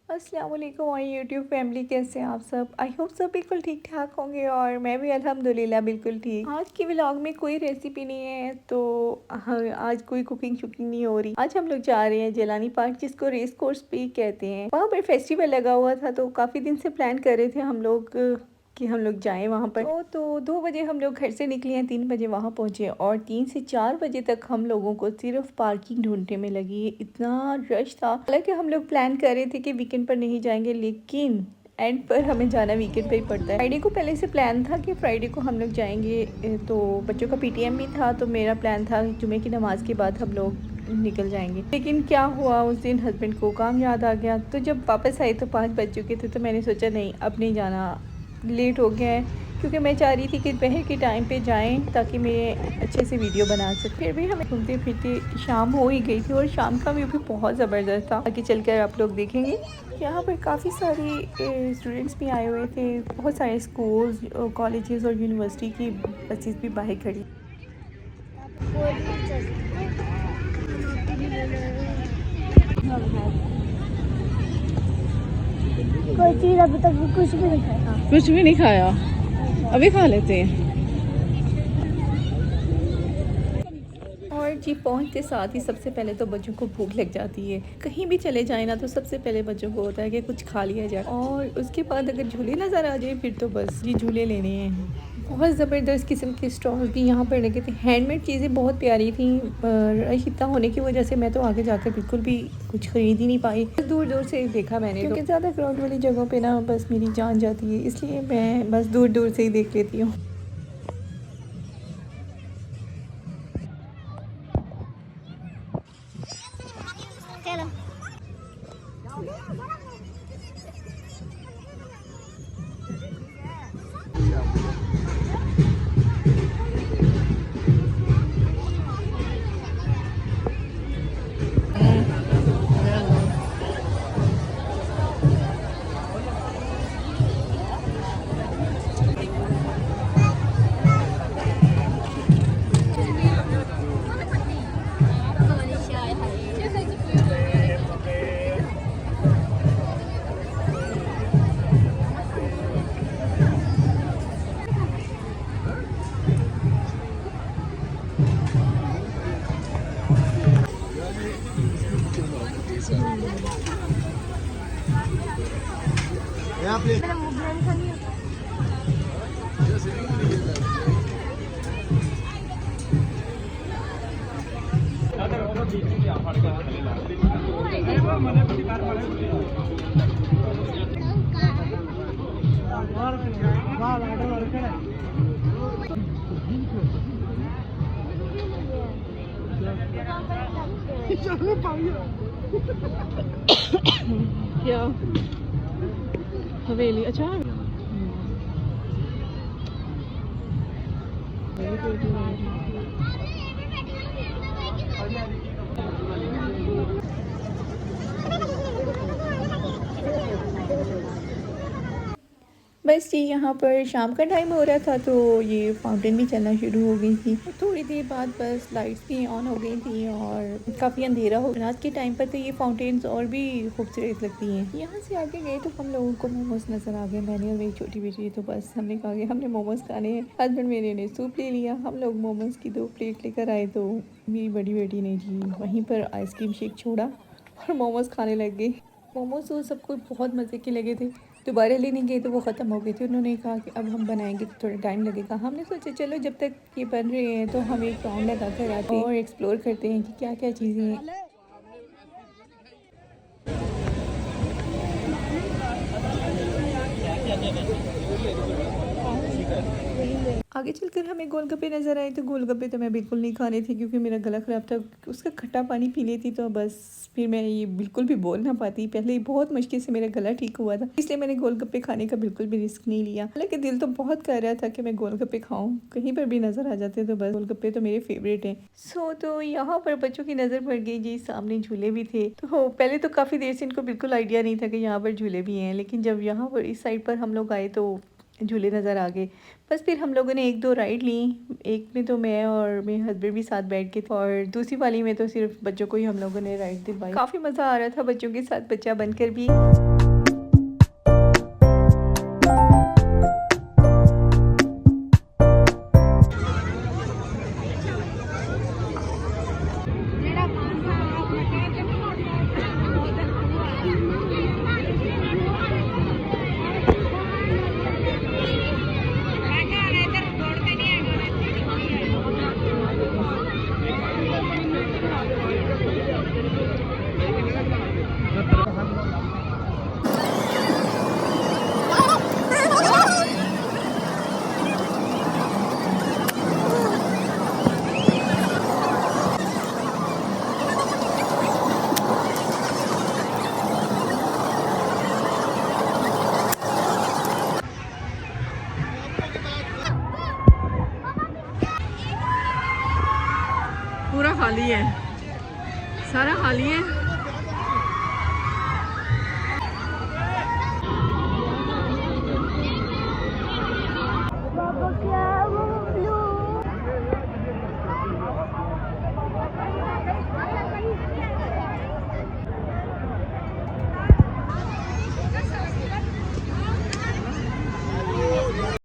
अस्सलाम वालेकुम और यूट्यूब फैमिली, कैसे हैं आप सब। आई होप सब बिल्कुल ठीक ठाक होंगे और मैं भी अल्हम्दुलिल्लाह बिल्कुल ठीक। आज की व्लॉग में कोई रेसिपी नहीं है तो हाँ, आज कोई कुकिंग शुकिंग नहीं हो रही। आज हम लोग जा रहे हैं जेलानी पार्क, जिसको रेस कोर्स भी कहते हैं। वहाँ पर फेस्टिवल लगा हुआ था तो काफ़ी दिन से प्लान कर रहे थे हम लोग कि हम लोग जाएं वहाँ पर। तो 2 बजे हम लोग घर से निकले हैं, 3 बजे वहाँ पहुँचे और 3 से 4 बजे तक हम लोगों को सिर्फ पार्किंग ढूंढने में लगी। इतना रश था। हालांकि हम लोग प्लान कर रहे थे कि वीकेंड पर नहीं जाएंगे, लेकिन एंड पर हमें जाना वीकेंड पे ही पड़ता है। फ्राइडे को पहले से प्लान था कि फ्राइडे को हम लोग जाएंगे, तो बच्चों का पीटीएम भी था, तो मेरा प्लान था जुमे की नमाज़ के बाद हम लोग निकल जाएंगे। लेकिन क्या हुआ, उस दिन हस्बैंड को काम याद आ गया, तो जब वापस आए तो 5 बज चुके थे। तो मैंने सोचा नहीं, अब नहीं जाना, लेट हो गया है, क्योंकि मैं चाह रही थी कि दोपहर के टाइम पे जाएं ताकि मैं अच्छे से वीडियो बना सकें। फिर भी हमें घूमते फिरते शाम हो ही गई थी और शाम का व्यू भी बहुत ज़बरदस्त था। आगे चलकर आप लोग देखेंगे। यहाँ पर काफ़ी सारे स्टूडेंट्स भी आए हुए थे, बहुत सारे स्कूल्स, कॉलेजेस और यूनिवर्सिटी की बसेस भी बाहर खड़ी। कोई चीज़ अभी तक कुछ भी नहीं खाया। कुछ भी नहीं खाया, अभी खा लेते हैं। और जी पहुंचते साथ ही सबसे पहले तो बच्चों को भूख लग जाती है। कहीं भी चले जाए ना तो सबसे पहले बच्चों को होता है कि कुछ खा लिया जाए, और उसके बाद अगर झूले नज़र आ जाए फिर तो बस जी झूले लेने हैं। बहुत ज़बरदस्त किस्म के स्टॉल भी यहाँ पर लगे थे। हैंडमेड चीज़ें बहुत प्यारी थी। रश इतना होने की वजह से मैं तो आगे जाकर बिल्कुल भी कुछ ख़रीद ही नहीं पाई। दूर दूर से देखा मैंने, क्योंकि ज़्यादा क्राउड वाली जगहों पे ना बस मेरी जान जाती है, इसलिए मैं बस दूर दूर से ही देख लेती हूँ। चलो क्या हवेली? अच्छा बस जी यहाँ पर शाम का टाइम हो रहा था तो ये फाउंटेन भी चलना शुरू हो गई थी। थोड़ी देर बाद बस लाइट्स भी ऑन हो गई थी और काफ़ी अंधेरा हो। रात के टाइम पर तो ये फाउंटेन्स और भी खूबसूरत लगती हैं। यहाँ से आगे गए तो हम लोगों को मोमोज नज़र आ गए। मैंने और मेरी छोटी बेटी, तो बस हमने कहा कि हमने मोमोज खाने हैं। हस्बैंड मेरे ने सूप ले लिया। हम लोग मोमोज की 2 प्लेट लेकर आए तो मेरी बड़ी बेटी ने जी वहीं पर आइसक्रीम शेक छोड़ा और मोमोज खाने लग गई। मोमोज तो सबको बहुत मज़े के लगे थे। दोबारा लेने गए तो वो ख़त्म हो गए थे। उन्होंने कहा कि अब हम बनाएंगे तो थोड़ा टाइम लगेगा। हमने सोचा चलो जब तक ये बन रहे हैं तो हम एक राउंड लगा कर आते हैं और एक्सप्लोर करते हैं कि क्या क्या चीज़ें हैं। आगे चलकर हमें गोलगप्पे नज़र आए तो गोलगप्पे तो मैं बिल्कुल नहीं खाने थे, क्योंकि मेरा गला ख़राब था। उसका खट्टा पानी पी लेती तो बस फिर मैं ये बिल्कुल भी बोल ना पाती। पहले ही बहुत मुश्किल से मेरा गला ठीक हुआ था, इसलिए मैंने गोलगप्पे खाने का बिल्कुल भी रिस्क नहीं लिया। हालांकि दिल तो बहुत कर रहा था कि मैं गोलगप्पे खाऊं, कहीं पर भी नज़र आ जाते तो बस गोलगप्पे तो मेरे फेवरेट हैं। तो यहाँ पर बच्चों की नज़र पड़ गई जी, सामने झूले भी थे। तो पहले तो काफ़ी देर से इनको बिल्कुल आइडिया नहीं था कि यहाँ पर झूले भी हैं, लेकिन जब यहाँ पर इस साइड पर हम लोग आए तो झूले नज़र आ गए। बस फिर हम लोगों ने 1-2 राइड ली। एक में तो मैं और मेरे हस्बैंड भी साथ बैठ के थे और दूसरी वाली में तो सिर्फ बच्चों को ही हम लोगों ने राइड दिलवाई। काफ़ी मज़ा आ रहा था बच्चों के साथ, बच्चा बनकर भी। खाली है, सारा खाली है। पापा क्या वो ब्लू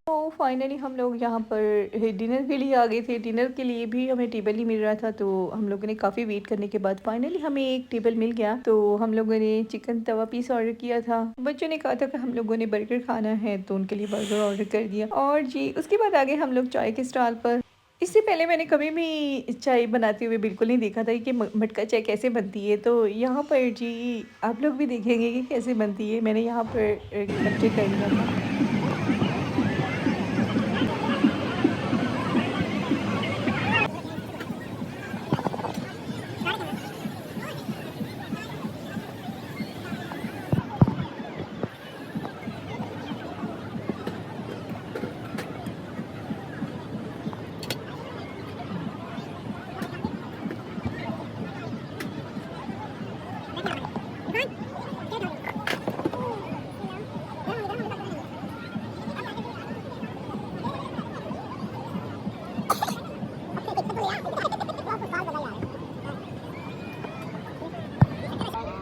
तो फाइनली हम लोग यहाँ पर डिनर के लिए आ गए थे। डिनर के लिए भी हमें टेबल नहीं मिल रहा था, तो हम लोगों ने काफ़ी वेट करने के बाद फाइनली हमें एक टेबल मिल गया। तो हम लोगों ने चिकन तवा पीस ऑर्डर किया था। बच्चों ने कहा था कि हम लोगों ने बर्गर खाना है, तो उनके लिए बर्गर ऑर्डर कर दिया। और जी उसके बाद आगे हम लोग चाय के स्टॉल पर। इससे पहले मैंने कभी भी चाय बनाते हुए बिल्कुल नहीं देखा था कि मटका चाय कैसे बनती है। तो यहाँ पर जी आप लोग भी देखेंगे कि कैसे बनती है। मैंने यहाँ पर कैप्चर कर लिया था।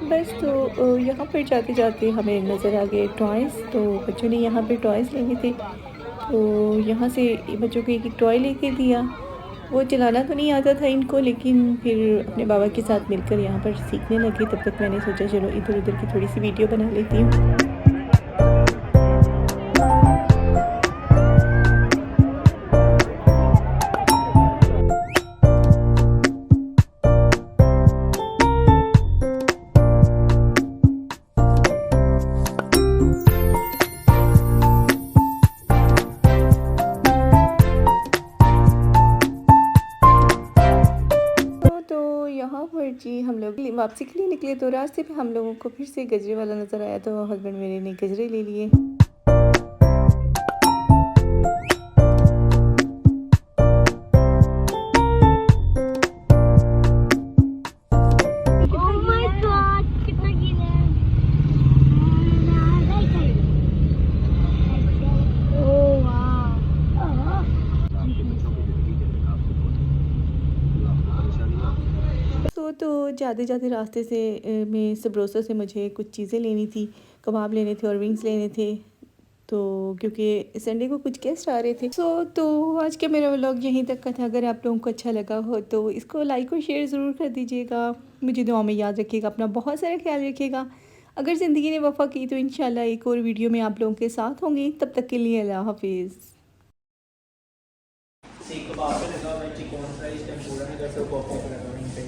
बस तो यहाँ पर जाते जाते हमें नज़र आ गए टॉयज़। तो बच्चों ने यहाँ पे टॉयज़ लेने थे, तो यहाँ से बच्चों को एक एक टॉय लेके दिया। वो चलाना तो नहीं आता था इनको, लेकिन फिर अपने बाबा के साथ मिलकर यहाँ पर सीखने लगे। तब तक मैंने सोचा चलो इधर उधर की थोड़ी सी वीडियो बना लेती हूँ। तो यहाँ पर जी हम लोग वापसी के लिए निकले, तो रास्ते पे हम लोगों को फिर से गजरे वाला नज़र आया। तो हस्बैंड मेरे ने गजरे ले लिए। ओह माय गॉड कितना गीला है ओह वाह तो जाते जाते रास्ते से में सबरोसा से मुझे कुछ चीज़ें लेनी थी, कबाब लेने थे और विंग्स लेने थे। तो क्योंकि संडे को कुछ गेस्ट आ रहे थे। तो आज का मेरा व्लॉग यहीं तक का था। अगर आप लोगों को अच्छा लगा हो तो इसको लाइक और शेयर ज़रूर कर दीजिएगा। मुझे दुआ में याद रखिएगा, अपना बहुत सारा ख्याल रखिएगा। अगर ज़िंदगी ने वफ़ा की तो इंशाल्लाह एक और वीडियो में आप लोगों के साथ होंगी। तब तक के लिए अल्लाह हाफिज़। सीख कबाब पे लगा मैं चिकन फ्राई टेम्पुरा में जैसे पॉपकॉर्न लगा वहीं पे